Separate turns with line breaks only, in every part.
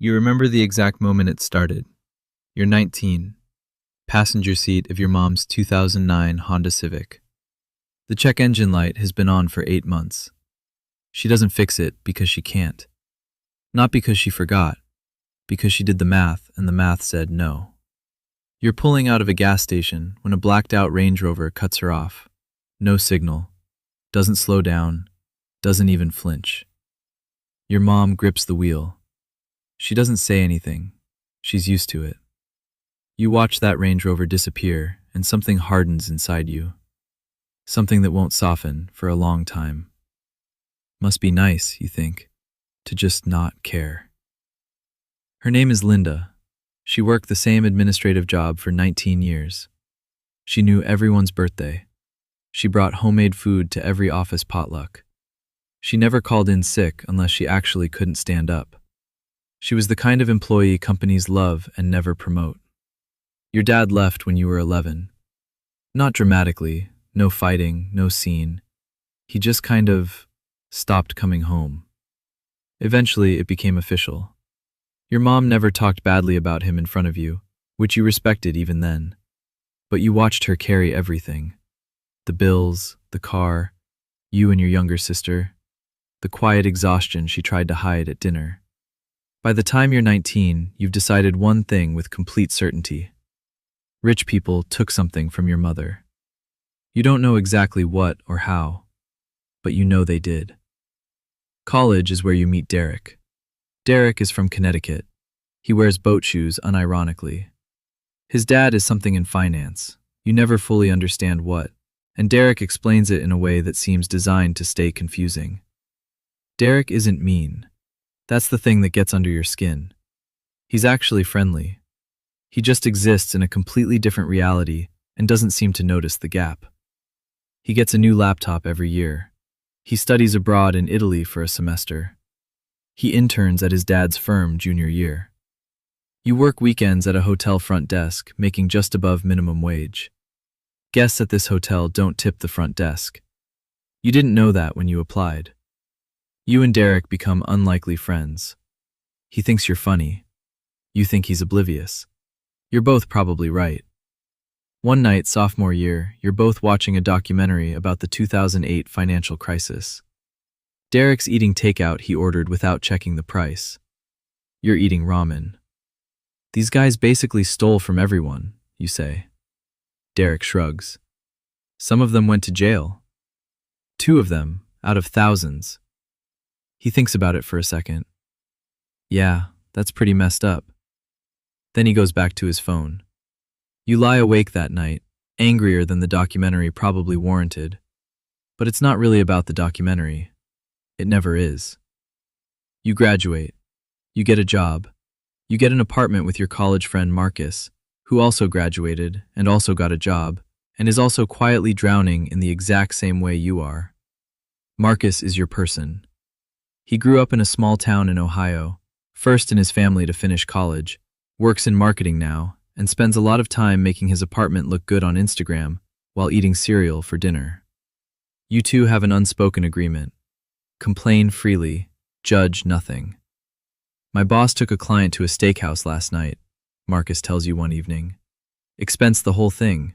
You remember the exact moment it started. You're 19, passenger seat of your mom's 2009 Honda Civic. The check engine light has been on for 8 months. She doesn't fix it because she can't. Not because she forgot, because she did the math and the math said no. You're pulling out of a gas station when a blacked out Range Rover cuts her off. No signal, doesn't slow down, doesn't even flinch. Your mom grips the wheel. She doesn't say anything. She's used to it. You watch that Range Rover disappear and something hardens inside you. Something that won't soften for a long time. Must be nice, you think, to just not care. Her name is Linda. She worked the same administrative job for 19 years. She knew everyone's birthday. She brought homemade food to every office potluck. She never called in sick unless she actually couldn't stand up. She was the kind of employee companies love and never promote. Your dad left when you were 11. Not dramatically, no fighting, no scene. He just kind of stopped coming home. Eventually, it became official. Your mom never talked badly about him in front of you, which you respected even then. But you watched her carry everything. The bills, the car, you and your younger sister, the quiet exhaustion she tried to hide at dinner. By the time you're 19, you've decided one thing with complete certainty. Rich people took something from your mother. You don't know exactly what or how, but you know they did. College is where you meet Derek. Derek is from Connecticut. He wears boat shoes unironically. His dad is something in finance. You never fully understand what, and Derek explains it in a way that seems designed to stay confusing. Derek isn't mean. That's the thing that gets under your skin. He's actually friendly. He just exists in a completely different reality and doesn't seem to notice the gap. He gets a new laptop every year. He studies abroad in Italy for a semester. He interns at his dad's firm junior year. You work weekends at a hotel front desk, making just above minimum wage. Guests at this hotel don't tip the front desk. You didn't know that when you applied. You and Derek become unlikely friends. He thinks you're funny. You think he's oblivious. You're both probably right. One night, sophomore year, you're both watching a documentary about the 2008 financial crisis. Derek's eating takeout he ordered without checking the price. You're eating ramen. These guys basically stole from everyone, you say. Derek shrugs. Some of them went to jail. 2 of them, out of thousands. He thinks about it for a second. Yeah, that's pretty messed up. Then he goes back to his phone. You lie awake that night, angrier than the documentary probably warranted. But it's not really about the documentary. It never is. You graduate. You get a job. You get an apartment with your college friend Marcus, who also graduated and also got a job, and is also quietly drowning in the exact same way you are. Marcus is your person. He grew up in a small town in Ohio, first in his family to finish college, works in marketing now, and spends a lot of time making his apartment look good on Instagram while eating cereal for dinner. You two have an unspoken agreement. Complain freely, judge nothing. My boss took a client to a steakhouse last night, Marcus tells you one evening. Expensed the whole thing,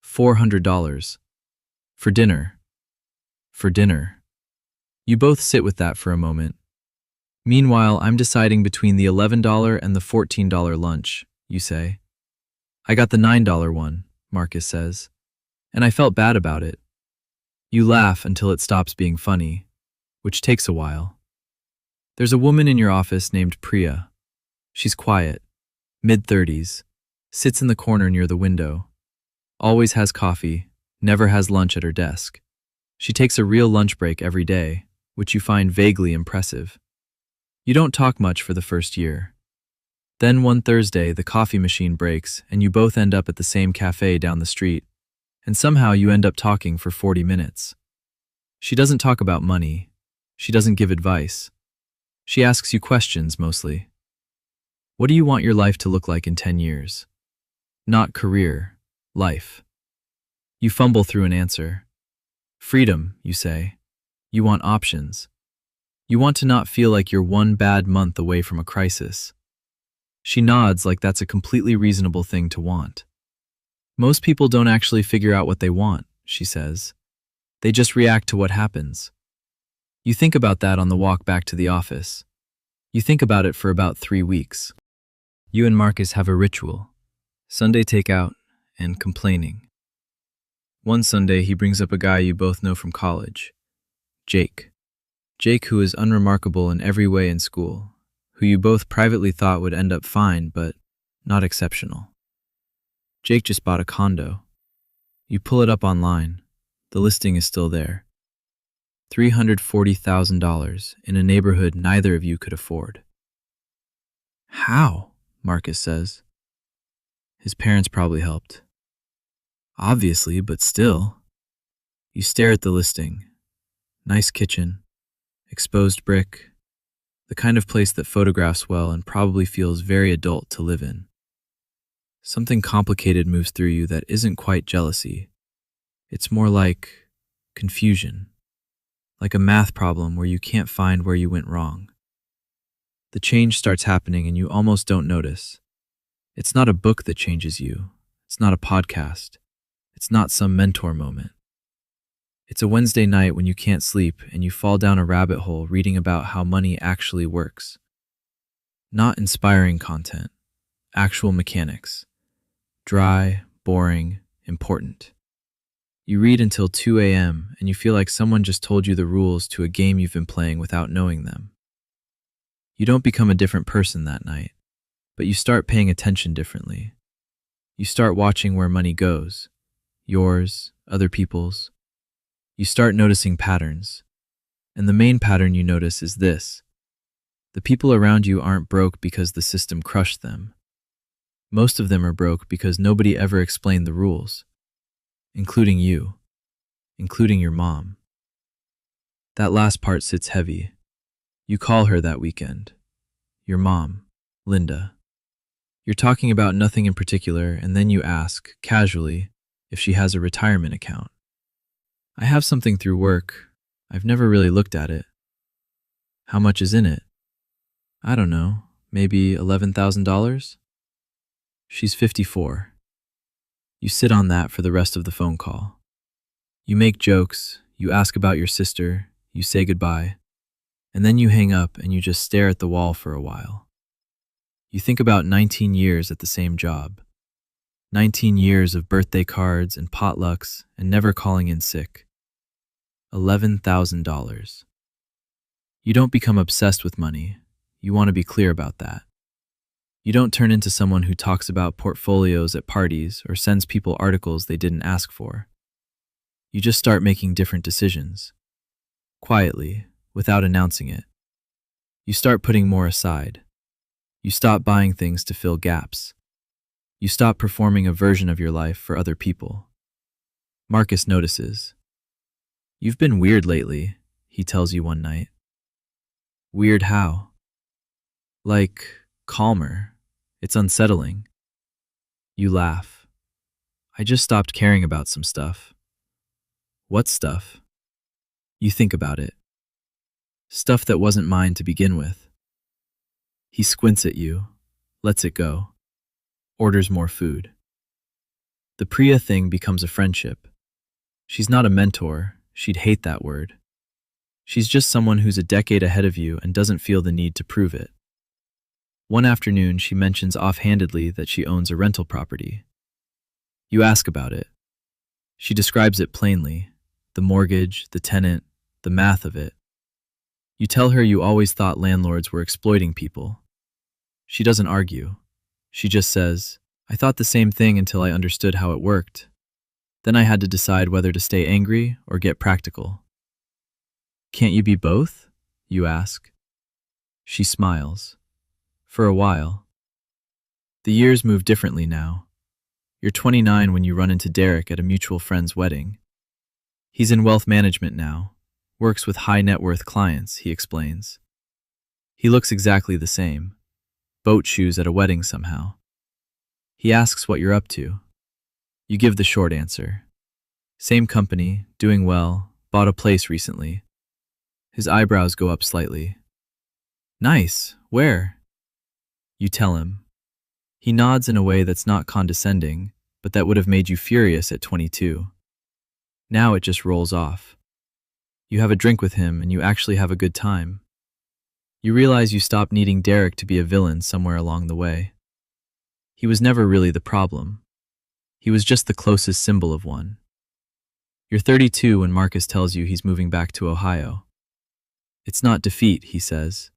$400. For dinner. For dinner. You both sit with that for a moment. Meanwhile, I'm deciding between the $11 and the $14 lunch, you say. I got the $9 one, Marcus says, and I felt bad about it. You laugh until it stops being funny, which takes a while. There's a woman in your office named Priya. She's quiet, mid-30s, sits in the corner near the window, always has coffee, never has lunch at her desk. She takes a real lunch break every day, which you find vaguely impressive. You don't talk much for the first year. Then one Thursday, the coffee machine breaks and you both end up at the same cafe down the street, and somehow you end up talking for 40 minutes. She doesn't talk about money. She doesn't give advice. She asks you questions mostly. What do you want your life to look like in 10 years? Not career, life. You fumble through an answer. Freedom, you say. You want options. You want to not feel like you're one bad month away from a crisis. She nods like that's a completely reasonable thing to want. Most people don't actually figure out what they want, she says. They just react to what happens. You think about that on the walk back to the office. You think about it for about 3 weeks. You and Marcus have a ritual: Sunday takeout and complaining. One Sunday, he brings up a guy you both know from college, Jake. Jake, who is unremarkable in every way in school, who you both privately thought would end up fine, but not exceptional. Jake just bought a condo. You pull it up online. The listing is still there. $340,000 in a neighborhood neither of you could afford. How? Marcus says. His parents probably helped. Obviously, but still. You stare at the listing. Nice kitchen, exposed brick, the kind of place that photographs well and probably feels very adult to live in. Something complicated moves through you that isn't quite jealousy. It's more like confusion, like a math problem where you can't find where you went wrong. The change starts happening and you almost don't notice. It's not a book that changes you. It's not a podcast. It's not some mentor moment. It's a Wednesday night when you can't sleep and you fall down a rabbit hole reading about how money actually works. Not inspiring content, actual mechanics. Dry, boring, important. You read until 2 a.m. and you feel like someone just told you the rules to a game you've been playing without knowing them. You don't become a different person that night, but you start paying attention differently. You start watching where money goes. Yours, other people's. You start noticing patterns. And the main pattern you notice is this: the people around you aren't broke because the system crushed them. Most of them are broke because nobody ever explained the rules, including you, including your mom. That last part sits heavy. You call her that weekend. Your mom, Linda. You're talking about nothing in particular, and then you ask, casually, if she has a retirement account. I have something through work. I've never really looked at it. How much is in it? I don't know, maybe $11,000? She's 54. You sit on that for the rest of the phone call. You make jokes, you ask about your sister, you say goodbye, and then you hang up and you just stare at the wall for a while. You think about 19 years at the same job. 19 years of birthday cards and potlucks and never calling in sick. $11,000. You don't become obsessed with money. You want to be clear about that. You don't turn into someone who talks about portfolios at parties or sends people articles they didn't ask for. You just start making different decisions. Quietly, without announcing it. You start putting more aside. You stop buying things to fill gaps. You stop performing a version of your life for other people. Marcus notices. You've been weird lately, he tells you one night. Weird how? Like, calmer. It's unsettling. You laugh. I just stopped caring about some stuff. What stuff? You think about it. Stuff that wasn't mine to begin with. He squints at you, lets it go, orders more food. The Priya thing becomes a friendship. She's not a mentor. She'd hate that word. She's just someone who's a decade ahead of you and doesn't feel the need to prove it. One afternoon, she mentions offhandedly that she owns a rental property. You ask about it. She describes it plainly, the mortgage, the tenant, the math of it. You tell her you always thought landlords were exploiting people. She doesn't argue. She just says, I thought the same thing until I understood how it worked. Then I had to decide whether to stay angry or get practical. Can't you be both? You ask. She smiles. For a while. The years move differently now. You're 29 when you run into Derek at a mutual friend's wedding. He's in wealth management now, works with high net worth clients, he explains. He looks exactly the same. Boat shoes at a wedding somehow. He asks what you're up to. You give the short answer. Same company, doing well, bought a place recently. His eyebrows go up slightly. Nice, where? You tell him, He nods in a way that's not condescending, but that would have made you furious at 22. Now it just rolls off. You have a drink with him and you actually have a good time. You realize you stopped needing Derek to be a villain somewhere along the way. He was never really the problem. He was just the closest symbol of one. You're 32 when Marcus tells you he's moving back to Ohio. It's not defeat, he says.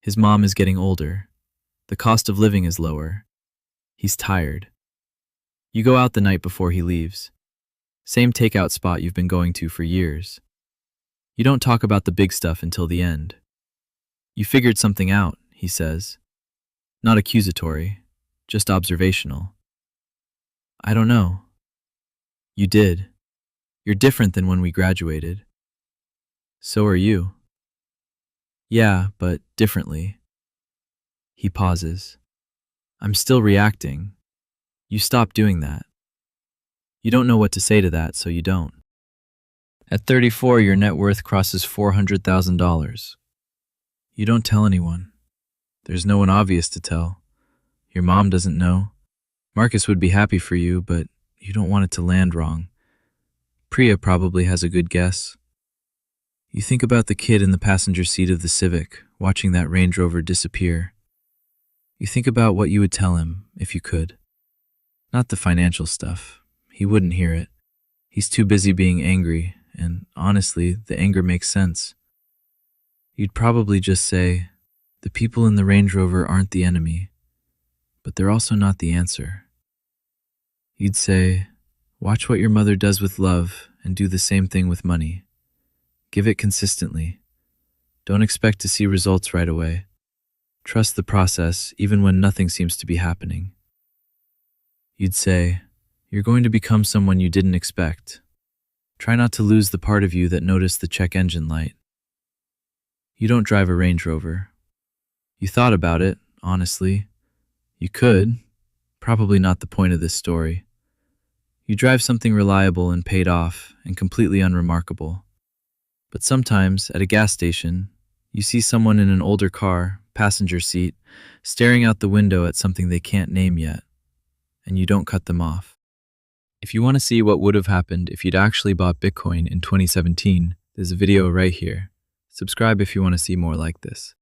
His mom is getting older. The cost of living is lower. He's tired. You go out the night before he leaves. Same takeout spot you've been going to for years. You don't talk about the big stuff until the end. You figured something out, he says. Not accusatory, just observational. I don't know. You did. You're different than when we graduated. So are you. Yeah, but differently. He pauses. I'm still reacting. You stop doing that. You don't know what to say to that, so you don't. At 34, your net worth crosses $400,000. You don't tell anyone. There's no one obvious to tell. Your mom doesn't know. Marcus would be happy for you, but you don't want it to land wrong. Priya probably has a good guess. You think about the kid in the passenger seat of the Civic, watching that Range Rover disappear. You think about what you would tell him, if you could. Not the financial stuff. He wouldn't hear it. He's too busy being angry, and honestly, the anger makes sense. You'd probably just say, the people in the Range Rover aren't the enemy, but they're also not the answer. You'd say, watch what your mother does with love and do the same thing with money. Give it consistently. Don't expect to see results right away. Trust the process even when nothing seems to be happening. You'd say, you're going to become someone you didn't expect. Try not to lose the part of you that noticed the check engine light. You don't drive a Range Rover. You thought about it, honestly. You could. Probably not the point of this story. You drive something reliable and paid off and completely unremarkable. But sometimes, at a gas station, you see someone in an older car, passenger seat, staring out the window at something they can't name yet, and you don't cut them off. If you want to see what would have happened if you'd actually bought Bitcoin in 2017, there's a video right here. Subscribe if you want to see more like this.